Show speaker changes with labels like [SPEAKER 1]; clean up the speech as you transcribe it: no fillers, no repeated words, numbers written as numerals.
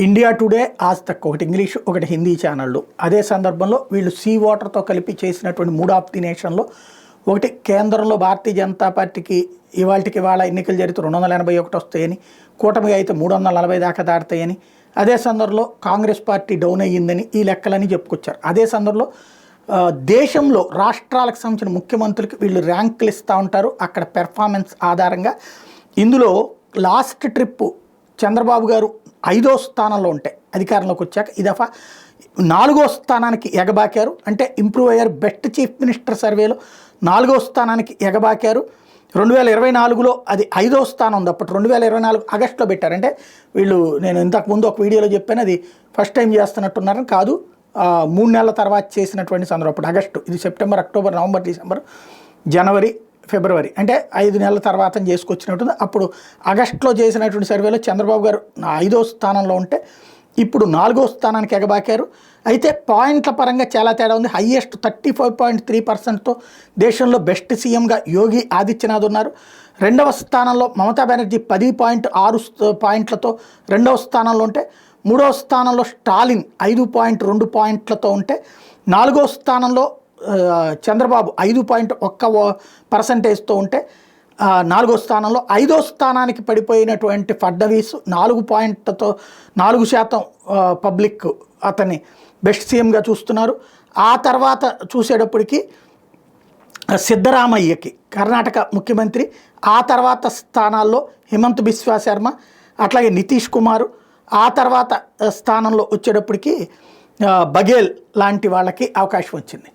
[SPEAKER 1] India today, ఆజ్ తక్ ఒకటి English ఒకటి హిందీ ఛానళ్ళు. అదే సందర్భంలో వీళ్ళు సీ వాటర్తో కలిపి చేసినటువంటి మూడ్ ఆఫ్ ది నేషన్లో ఒకటి, కేంద్రంలో భారతీయ జనతా పార్టీకి ఇవాళ ఎన్నికలు జరిగితే 281 వస్తాయని, కూటమి అయితే 340 దాకా దాటుతాయని, అదే సందర్భంలో కాంగ్రెస్ పార్టీ డౌన్ అయ్యిందని ఈ లెక్కలని చెప్పుకొచ్చారు. అదే సందర్భంలో దేశంలో రాష్ట్రాలకు సంబంధించిన ముఖ్యమంత్రులకి వీళ్ళు ర్యాంకులు ఇస్తూ ఉంటారు అక్కడ పెర్ఫార్మెన్స్ ఆధారంగా. ఇందులో లాస్ట్ ట్రిప్ చంద్రబాబు గారు 5వ స్థానంలో ఉంటే అధికారంలోకి వచ్చాక ఈ దఫా 4వ స్థానానికి ఎగబాకారు. అంటే ఇంప్రూవ్ అయ్యారు. బెస్ట్ చీఫ్ మినిస్టర్ సర్వేలో 4వ స్థానానికి ఎగబాకారు. 2024లో అది 5వ స్థానం ఉంది. అప్పుడు 2024 ఆగస్టులో పెట్టారు. అంటే వీళ్ళు, నేను ఇంతకుముందు ఒక వీడియోలో చెప్పాను, అది ఫస్ట్ టైం చేస్తున్నట్టున్నారని కాదు, 3 నెలల తర్వాత చేసినటువంటి సందర్భం. అప్పుడు ఆగస్టు, ఇది సెప్టెంబర్, అక్టోబర్, నవంబర్, డిసెంబర్, జనవరి, ఫిబ్రవరి, అంటే 5 నెలల తర్వాత చేసుకొచ్చినట్టుంది. అప్పుడు ఆగస్టులో చేసినటువంటి సర్వేలో చంద్రబాబు గారు 5వ స్థానంలో ఉంటే ఇప్పుడు 4వ స్థానానికి ఎగబాకారు. అయితే పాయింట్ల పరంగా చాలా తేడా ఉంది. హయ్యెస్ట్ 35.3%తో దేశంలో బెస్ట్ సీఎంగా యోగి ఆదిత్యనాథ్ ఉన్నారు. 2వ స్థానంలో మమతా బెనర్జీ 10.6 పాయింట్లతో 2వ స్థానంలో ఉంటే, 3వ స్థానంలో స్టాలిన్ 5.2 పాయింట్లతో ఉంటే, 4వ స్థానంలో చంద్రబాబు 5.1%తో ఉంటే, 4వ స్థానంలో 5వ స్థానానికి పడిపోయినటువంటి ఫడ్నవీస్ 4% పబ్లిక్ అతన్ని బెస్ట్ సీఎంగా చూస్తున్నారు. ఆ తర్వాత చూసేటప్పటికి సిద్ధరామయ్యకి, కర్ణాటక ముఖ్యమంత్రి, ఆ తర్వాత స్థానాల్లో హిమంత్ బిశ్వా శర్మ, అట్లాగే నితీష్ కుమార్, ఆ తర్వాత స్థానంలో వచ్చేటప్పటికి బఘేల్ లాంటి వాళ్ళకి అవకాశం వచ్చింది.